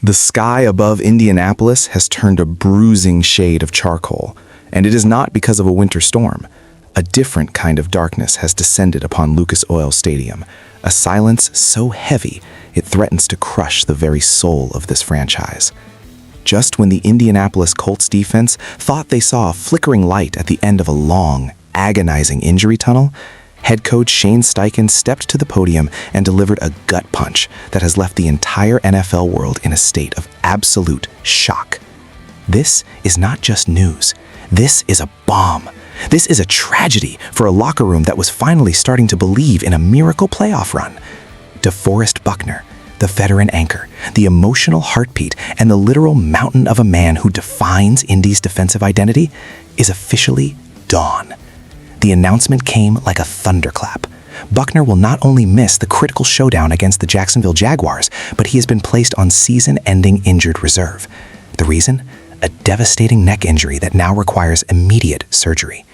The sky above Indianapolis has turned a bruising shade of charcoal, and it is not because of a winter storm. A different kind of darkness has descended upon Lucas Oil Stadium, a silence so heavy it threatens to crush the very soul of this franchise. Just when the Indianapolis Colts defense thought they saw a flickering light at the end of a long, agonizing injury tunnel, head coach Shane Steichen stepped to the podium and delivered a gut punch that has left the entire NFL world in a state of absolute shock. This is not just news. This is a bomb. This is a tragedy for a locker room that was finally starting to believe in a miracle playoff run. DeForest Buckner, the veteran anchor, the emotional heartbeat, and the literal mountain of a man who defines Indy's defensive identity, is officially gone. The announcement came like a thunderclap. Buckner will not only miss the critical showdown against the Jacksonville Jaguars, but he has been placed on season-ending injured reserve. The reason? A devastating neck injury that now requires immediate surgery.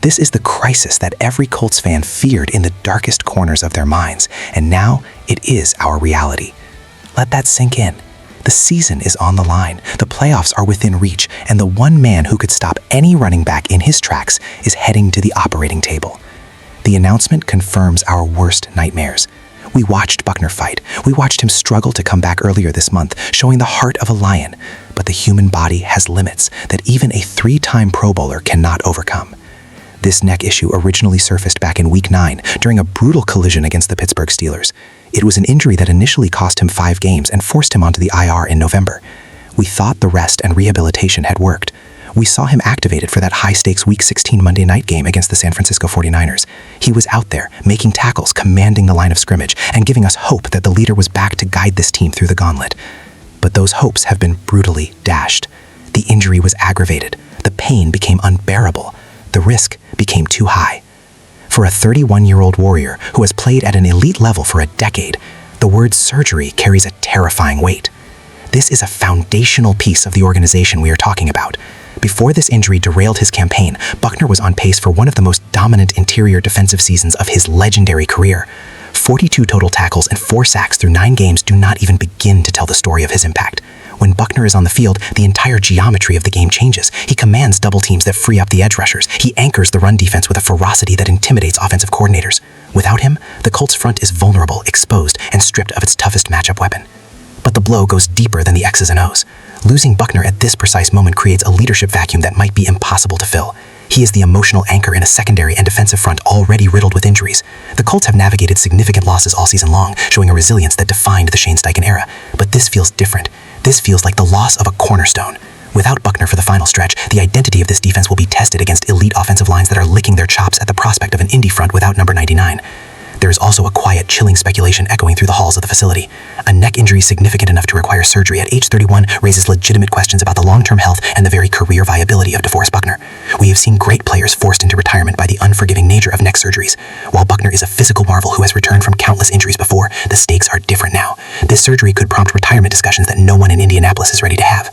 This is the crisis that every Colts fan feared in the darkest corners of their minds, and now it is our reality. Let that sink in. The season is on the line, the playoffs are within reach, and the one man who could stop any running back in his tracks is heading to the operating table. The announcement confirms our worst nightmares. We watched Buckner fight. We watched him struggle to come back earlier this month, showing the heart of a lion. But the human body has limits that even a 3-time Pro Bowler cannot overcome. This neck issue originally surfaced back in Week 9 during a brutal collision against the Pittsburgh Steelers. It was an injury that initially cost him 5 games and forced him onto the IR in November. We thought the rest and rehabilitation had worked. We saw him activated for that high-stakes Week 16 Monday night game against the San Francisco 49ers. He was out there, making tackles, commanding the line of scrimmage, and giving us hope that the leader was back to guide this team through the gauntlet. But those hopes have been brutally dashed. The injury was aggravated. The pain became unbearable. The risk became too high. For a 31-year-old warrior who has played at an elite level for a decade, the word surgery carries a terrifying weight. This is a foundational piece of the organization we are talking about. Before this injury derailed his campaign, Buckner was on pace for one of the most dominant interior defensive seasons of his legendary career. 42 total tackles and 4 sacks through 9 games do not even begin to tell the story of his impact. When Buckner is on the field, the entire geometry of the game changes. He commands double teams that free up the edge rushers. He anchors the run defense with a ferocity that intimidates offensive coordinators. Without him, the Colts front is vulnerable, exposed, and stripped of its toughest matchup weapon. But the blow goes deeper than the X's and O's. Losing Buckner at this precise moment creates a leadership vacuum that might be impossible to fill. He is the emotional anchor in a secondary and defensive front already riddled with injuries. The Colts have navigated significant losses all season long, showing a resilience that defined the Shane Steichen era. But this feels different. This feels like the loss of a cornerstone. Without Buckner for the final stretch, the identity of this defense will be tested against elite offensive lines that are licking their chops at the prospect of an Indy front without number 99. There is also a quiet, chilling speculation echoing through the halls of the facility. A neck injury significant enough to require surgery at age 31 raises legitimate questions about the long-term health and the very career viability of DeForest Buckner. We have seen great players forced into retirement by the unforgiving nature of neck surgeries. While Buckner is a physical marvel who has returned from countless injuries before, the stakes are different now. This surgery could prompt retirement discussions that no one in Indianapolis is ready to have.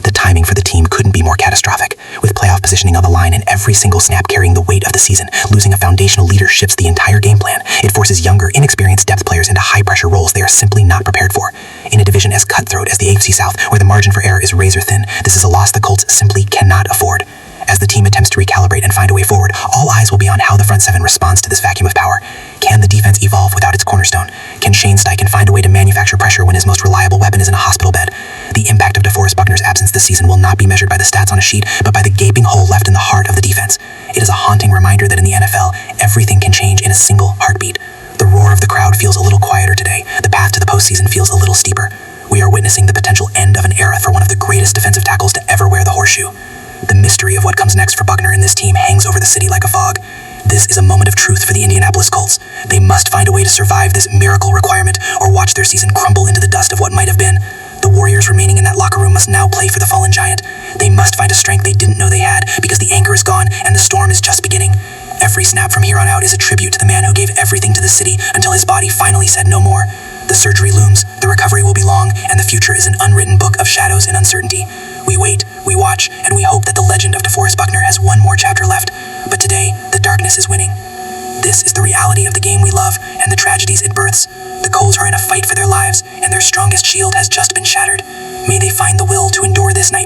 The timing for the team couldn't be more catastrophic. With playoff positioning on the line and every single snap carrying the weight of the season, losing a foundational leader shifts the entire game plan. It forces younger, inexperienced depth players into high-pressure roles they are simply not prepared for. In a division as cutthroat as the AFC South, where the margin for error is razor-thin, this is a loss the Colts simply cannot afford. As the team attempts to recalibrate and find a way forward, all eyes will be on how the front seven responds to this vacuum of power. Can the defense evolve without its cornerstone? Can Shane Steichen find a way to manufacture pressure when his most reliable weapon is in a hospital bed? The impact of DeForest Buckner's absence this season will not be measured by the stats on a sheet, but by the gaping hole left in the heart of the defense. It is a haunting reminder that in the NFL, everything can change in a single heartbeat. The roar of the crowd feels a little quieter today. The path to the postseason feels a little steeper. We are witnessing the potential end of an era for one of the greatest defensive tackles to ever wear the horseshoe. The mystery of what comes next for Buckner and this team hangs over the city like a fog. This is a moment of truth for the Indianapolis Colts. They must find a way to survive this miracle requirement or watch their season crumble into the dust of what might have been. The Warriors remaining in that locker room must now play for the fallen giant. They must find a strength they didn't know they had because the anchor is gone and the storm is just beginning. Every snap from here on out is a tribute to the man who gave everything to the city until his body finally said no more. The surgery looms, the recovery will be long, and the future is an unwritten book of shadows and uncertainty. We wait, we watch, and we hope that the legend of DeForest Buckner has one more chapter left. But today, the darkness is winning. This is the reality of the game we love and the tragedies it births. The Colts are in a fight for their lives, and their strongest shield has just been shattered. May they find the will to endure this nightmare.